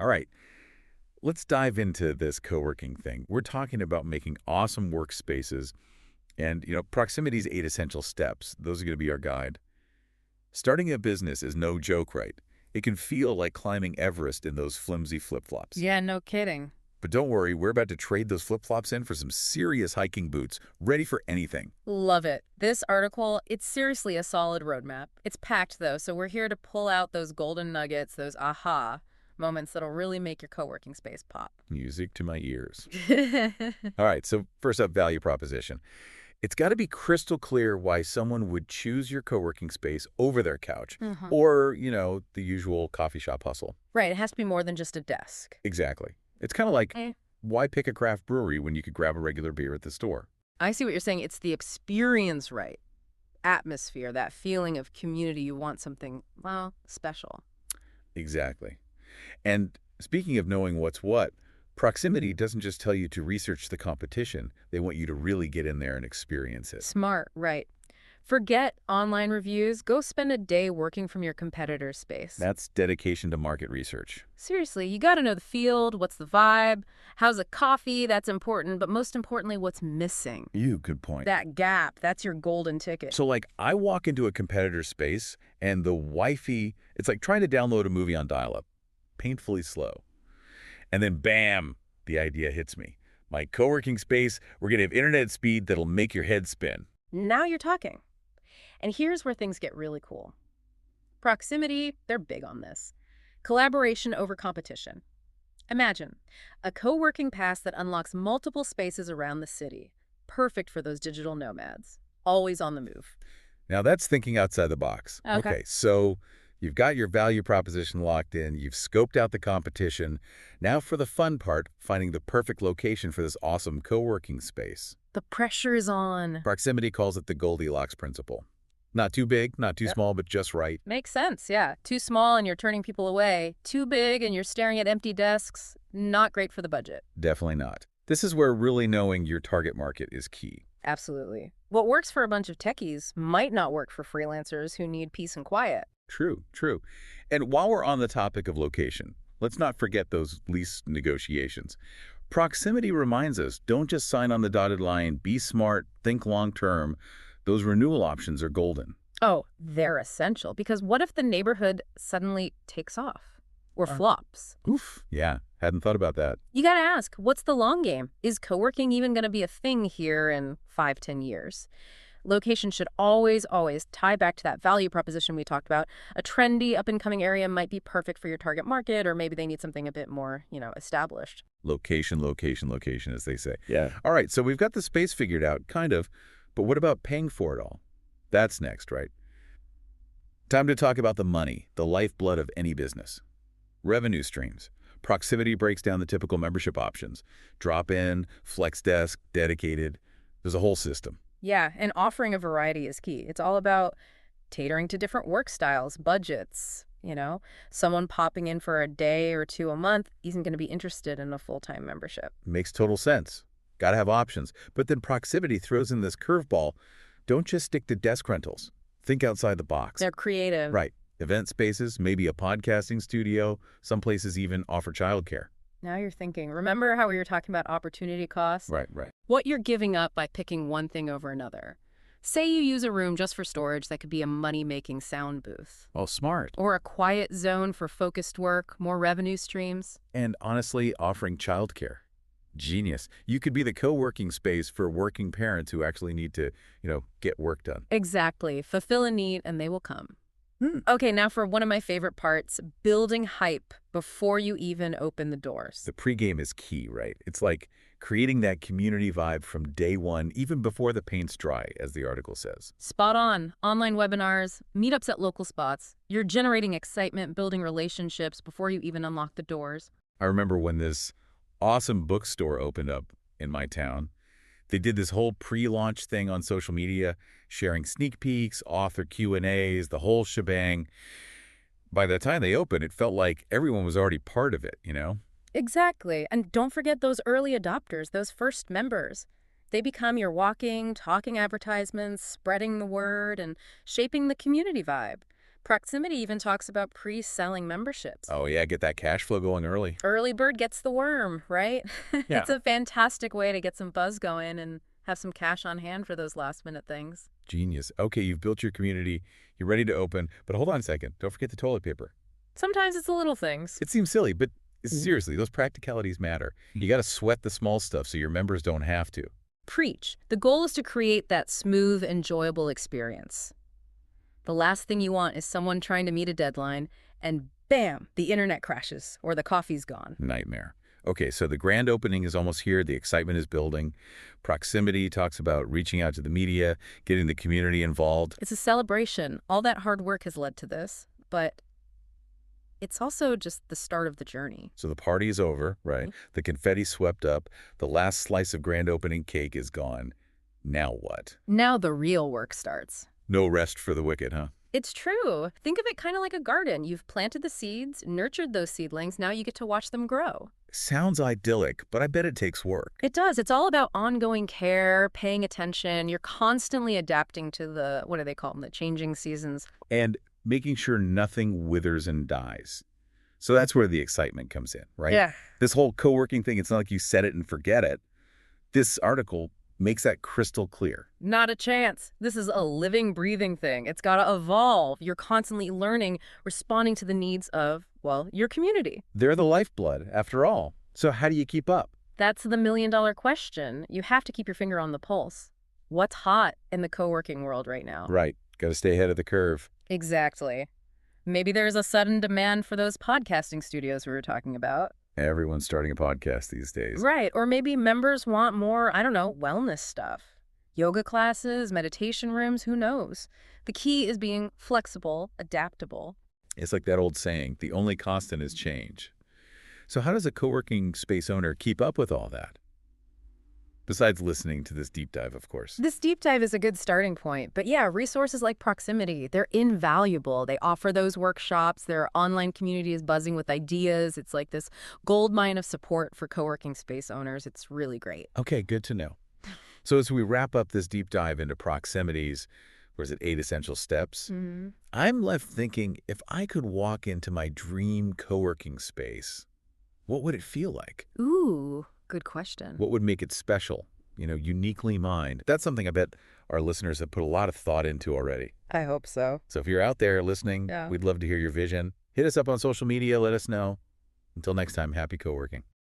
All right, let's dive into this co-working thing. We're talking about making awesome workspaces and, proximity's 8 essential steps. Those are going to be our guide. Starting a business is no joke, right? It can feel like climbing Everest in those flimsy flip-flops. Yeah, no kidding. But don't worry, we're about to trade those flip-flops in for some serious hiking boots, ready for anything. Love it. This article, it's seriously a solid roadmap. It's packed, though, so we're here to pull out those golden nuggets, those aha moments that'll really make your co-working space pop. Music to my ears. All right, so first up, value proposition. It's got to be crystal clear why someone would choose your co-working space over their couch or, the usual coffee shop hustle. Right, it has to be more than just a desk. Exactly. It's kind of like, why pick a craft brewery when you could grab a regular beer at the store? I see what you're saying. It's the experience, right? Atmosphere, that feeling of community. You want something, well, special. Exactly. And speaking of knowing what's what, proximity doesn't just tell you to research the competition. They want you to really get in there and experience it. Smart, right. Forget online reviews. Go spend a day working from your competitor's space. That's dedication to market research. Seriously, you got to know the field, what's the vibe, how's the coffee, that's important, but most importantly, what's missing. Good point. That gap, that's your golden ticket. So, I walk into a competitor's space, and the Wi-Fi, it's like trying to download a movie on dial-up. Painfully slow. And then, bam, the idea hits me. My co-working space, we're going to have internet speed that'll make your head spin. Now you're talking. And here's where things get really cool. Proximity, they're big on this. Collaboration over competition. Imagine a co-working pass that unlocks multiple spaces around the city. Perfect for those digital nomads. Always on the move. Now, that's thinking outside the box. Okay, so you've got your value proposition locked in. You've scoped out the competition. Now for the fun part, finding the perfect location for this awesome co-working space. the pressure is on. Proximity calls it the Goldilocks principle. Not too big, not too small, but just right. Makes sense, yeah. Too small and you're turning people away. Too big and you're staring at empty desks. Not great for the budget. Definitely not. This is where really knowing your target market is key. Absolutely. What works for a bunch of techies might not work for freelancers who need peace and quiet. True, true. And while we're on the topic of location, let's not forget those lease negotiations. Proximity reminds us, don't just sign on the dotted line, be smart, think long-term. Those renewal options are golden. Oh, they're essential, because what if the neighborhood suddenly takes off or flops? Oof. Yeah, hadn't thought about that. You gotta ask, what's the long game? Is co-working even gonna be a thing here in 5-10 years? Location should always, always tie back to that value proposition we talked about. A trendy, up-and-coming area might be perfect for your target market, or maybe they need something a bit more, established. Location, location, location, as they say. Yeah. All right, so we've got the space figured out, kind of, but what about paying for it all? That's next, right? Time to talk about the money, the lifeblood of any business. Revenue streams. Proximity breaks down the typical membership options. Drop-in, flex desk, dedicated. There's a whole system. Yeah, and offering a variety is key. It's all about catering to different work styles, budgets, Someone popping in for a day or two a month isn't going to be interested in a full-time membership. Makes total sense. Got to have options. But then proximity throws in this curveball. Don't just stick to desk rentals. Think outside the box. They're creative. Right. Event spaces, maybe a podcasting studio. Some places even offer childcare. Now you're thinking. Remember how we were talking about opportunity costs? Right. What you're giving up by picking one thing over another. Say you use a room just for storage that could be a money-making sound booth. Oh, smart. Or a quiet zone for focused work, more revenue streams. And honestly, offering childcare. Genius. You could be the co-working space for working parents who actually need to, get work done. Exactly. Fulfill a need and they will come. Okay, now for one of my favorite parts, building hype before you even open the doors. The pregame is key, right? It's like creating that community vibe from day one, even before the paint's dry, as the article says. Spot on. Online webinars, meetups at local spots. You're generating excitement, building relationships before you even unlock the doors. I remember when this awesome bookstore opened up in my town. They did this whole pre-launch thing on social media, sharing sneak peeks, author Q&As, the whole shebang. By the time they opened, it felt like everyone was already part of it, Exactly. And don't forget those early adopters, those first members. They become your walking, talking advertisements, spreading the word, and shaping the community vibe. Proximity even talks about pre-selling memberships. Oh yeah, get that cash flow going early. Early bird gets the worm, right? Yeah. It's a fantastic way to get some buzz going and have some cash on hand for those last-minute things. Genius. Okay, you've built your community. You're ready to open. But hold on a second. Don't forget the toilet paper. Sometimes it's the little things. It seems silly, but seriously, those practicalities matter. You got to sweat the small stuff so your members don't have to. Preach. The goal is to create that smooth, enjoyable experience. The last thing you want is someone trying to meet a deadline and bam, the internet crashes or the coffee's gone. Nightmare. Okay, so the grand opening is almost here. The excitement is building. Proximity talks about reaching out to the media, getting the community involved. It's a celebration. All that hard work has led to this, but it's also just the start of the journey. So the party is over, right? The confetti swept up. The last slice of grand opening cake is gone. Now what? Now the real work starts. No rest for the wicked, huh? It's true. Think of it kind of like a garden. You've planted the seeds, nurtured those seedlings, now you get to watch them grow. Sounds idyllic, but I bet it takes work. It does. It's all about ongoing care, paying attention. You're constantly adapting to the, what do they call them, the changing seasons. And making sure nothing withers and dies. So that's where the excitement comes in, right? Yeah. This whole co-working thing, it's not like you set it and forget it. This article makes that crystal clear. Not a chance. This is a living, breathing thing. It's got to evolve. You're constantly learning, responding to the needs of, well, your community. They're the lifeblood, after all. So how do you keep up? That's the million-dollar question. You have to keep your finger on the pulse. What's hot in the co-working world right now? Right. Got to stay ahead of the curve. Exactly. Maybe there's a sudden demand for those podcasting studios we were talking about. Everyone's starting a podcast these days. Right. Or maybe members want more, I don't know, wellness stuff. Yoga classes, meditation rooms, who knows? The key is being flexible, adaptable. It's like that old saying, the only constant is change. So how does a co-working space owner keep up with all that? Besides listening to this deep dive, of course. This deep dive is a good starting point. But yeah, resources like Proximity, they're invaluable. They offer those workshops. Their online community is buzzing with ideas. It's like this gold mine of support for co-working space owners. It's really great. Okay, good to know. So as we wrap up this deep dive into Proximity's, or is it 8 essential steps? I'm left thinking, if I could walk into my dream co-working space, what would it feel like? Ooh, good question. What would make it special? Uniquely mine. That's something I bet our listeners have put a lot of thought into already. I hope so. So if you're out there listening, Yeah. we'd love to hear your vision. Hit us up on social media. Let us know. Until next time, happy co-working.